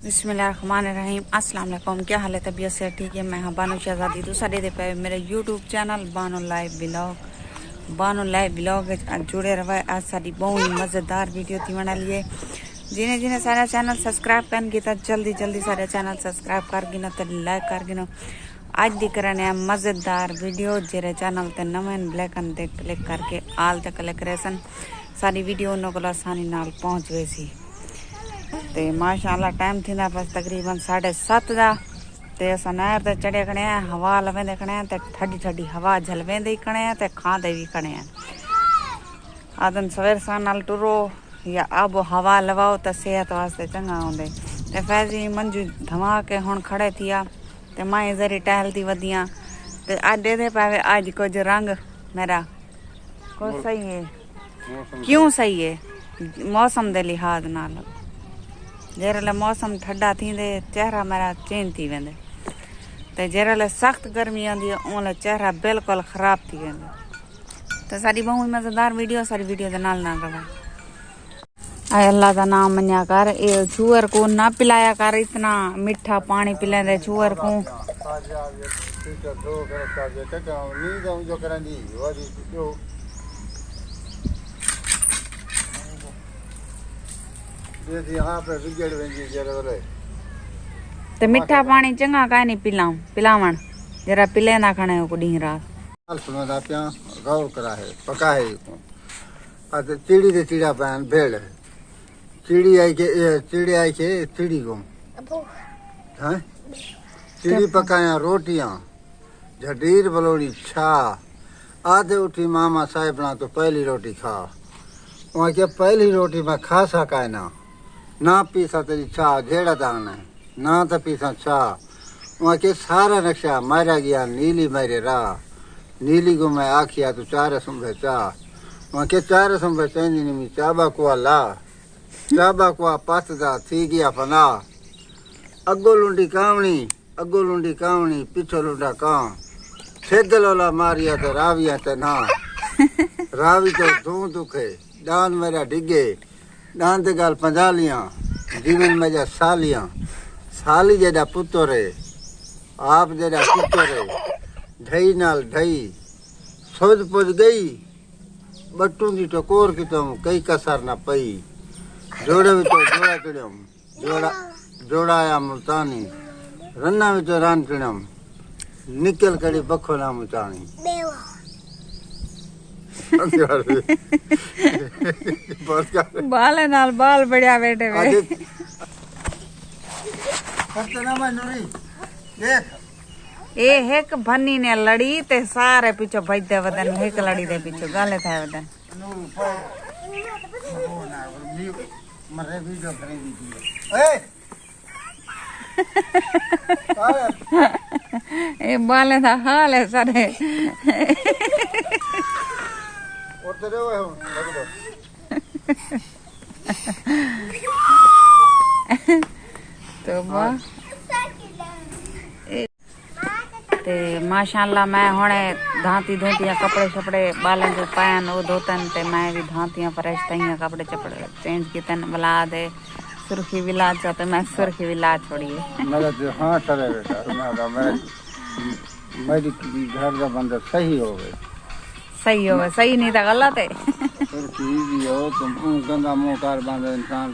बिस्मिल्लाहिर्रहमानिर्रहीम। अस्सलाम वालेकुम। क्या हाल है? तबीयत से ठीक है? मैं बानो शहजादी दूसरे दे पे मेरे YouTube channel Bano live blog जुड़े रहा। आज साड़ी बहुत ही मज़ेदार वीडियो थी बना लिए। जिन्हें जिन्हें सारा चैनल सब्सक्राइब कर गया जल्दी सारे चैनल सब्सक्राइब कर गिना तो लाइक कर गिना। आज दिख रहे हैं मज़ेदार वीडियो जेरे चैनल ते नवे ब्लैक एंड ते क्लिक करके आल ते क्लिक रेसन सारी वीडियो उन्होंने को आसानी नाल पहुँच गई सी। ते माशाअल्लाह टाइम थी बस तकरीबन 7:30 का। ते असां नहर ते चढ़े खड़े हैं, हवा लवेंदे खड़े हैं, ते ठंडी ठंडी हवा झलवेंदे ही खड़े हैं, ते खांदे भी खड़े हैं। आदन सवेर सा नाल टुरो या आबो हवा लवाओ तो सेहत वास्ते चंगा होंदे। ते फैजी मंजू धमा के हुण खड़े थिया ते माई जरी टहलती वधियां। ते अज दे पावे आज कुछ रंग मेरा को सही है। क्यों सही है? मौसम दे लिहाज नाल जेरले मौसम ठंडा थींदे चेहरा मेरा चेंज थी वेंदे, ते जेरले सख्त गर्मी आंदी ओले चेहरा बिल्कुल खराब थी वेंदे। तो सारी बहुत मज़ेदार वीडियो सारी वीडियो दे नाल रहा। आए अल्लाह का नाम मनिया कर। ए चूअर को ना पिलाया कर, इतना मीठा पानी पिलांदे चूअर को। ते मीठा पानी चंगा काहे नहीं पिलावण जरा पिलेंदा खणे को डी रात सुनदा पिया गौर करा है पका है अत चिड़ी दे चिड़ा पान भेड़ चिड़ी आई के चिड़ी को हां चिड़ी पकाया रोटियां झडीर बलोड़ी छा आधे उठी मामा साहब ना तो पहली रोटी खा। वहां के पहली रोटी में खा सका ना पीसा तेरी चा झेड़ा दाना ना तो पीसा चा। वहाँ के सारा नक्शा मारा गया नीली मेरे राह नीली को मैं आखिया तो चार संभे चा। वहाँ के चार संभे चेंजी में चाबा कुआ ला चाबा कुआ पासदा थी गया फना। अगो लुंडी कावणी पीछो लुंडा कां सेदलोला मारिया तो राविया ते ना रावी तो धू दुखे दान मेरा डिगे दान ते गाल 50 जीवन में जा साली जेड़ा पुत्र है आप जेड़ा पुत्र है ढई नाल ढई सोच पुज गई बट्टू की टकोर की तुम कई कसर ना पई। जोड़े विचो जोड़ा चढ़म जोड़ाया मुल्तानी रन्ना विचो रान चढ़म निकल कड़ी बखो ना मुचानी। बाल नाल बाल बढ़िया बेटे वे ए एक भन्नी ने लड़ी ते सारे पीछे भजदे वदन एक लड़ी दे पीछे गाले थाए वदन ए बाले था हाल है सारे तो ते माशाअल्लाह मैं हुणे धांती धोतियां कपड़े शपड़े बालन जो पायन वो धोतन ते मैं भी धांतियां फ्रेश तइयां कपड़े चपड़े चेंज कितन बला दे सुर्खी विला चा तो मैं सुर्खी विला छोड़ी है। मेरा जो हां चले बेटा मैं मेरी घर का बंदा सही हो गए सही नहीं था गलत है। गंदा मुंह कार बांधे इंसान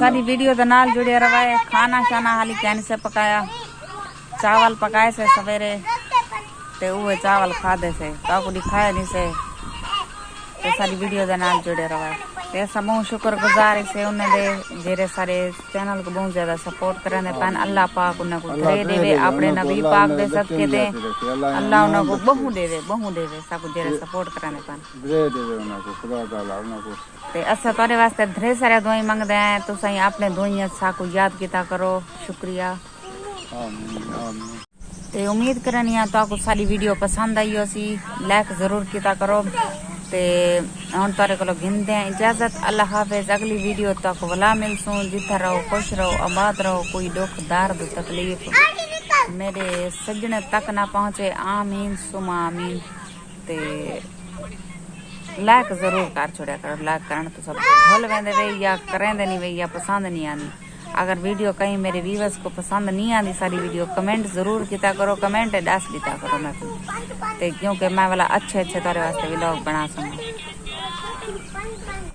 सारी वीडियो तो नाल जुड़े रवाए। खाना शाना हाली कैन से पकाया चावल पकाए से सवेरे ते वो चावल खादे से काको दिखाया नहीं से ते सारी वीडियो दे नाल जुड़े रवाए। ते समूह शुक्रगुजार से उन्हें दे जेरे सारे चैनल को बहुत ज्यादा सपोर्ट करने पान अल्लाह पाक उन्हें को धरे देवे अपने नबी पाक दे सदके दे अल्लाह उन्हें को बहु देवे सब जेरे सपोर्ट करने पान धरे देवे उन्हें को खुदा ताला उन्हें को। ते असा तोरे वास्ते धरे सारे दुआई मांगदे हैं तो सही अपने दुआई साको याद किता करो शुक्रिया। ते उम्मीद करनी है तो आपको सारी वीडियो पसंद आई हो सी लाइक जरूर किया करो। ते हम तारे को गिनते हैं इजाजत अल्लाह हाफिज। अगली वीडियो तक वला मिलसूं जिथे रहो खुश रहो आबाद रहो कोई दुख दर्द तकलीफ मेरे सजने तक ना पहुंचे आमीन सुमा आमीन। ते लाइक जरूर कर छोड़ा करो लाइक करन तो सब भूल वेंदे वे या करेंदे नहीं वे या पसंद नहीं आनी। अगर वीडियो कहीं मेरे व्यूवर्स को पसंद नहीं आती सारी वीडियो, कमेंट जरूर किया करो, कमेंट दस दिता करो मैं, क्योंकि मैं वाला अच्छे अच्छे तेरे वास्ते व्लॉग बना सकूँ।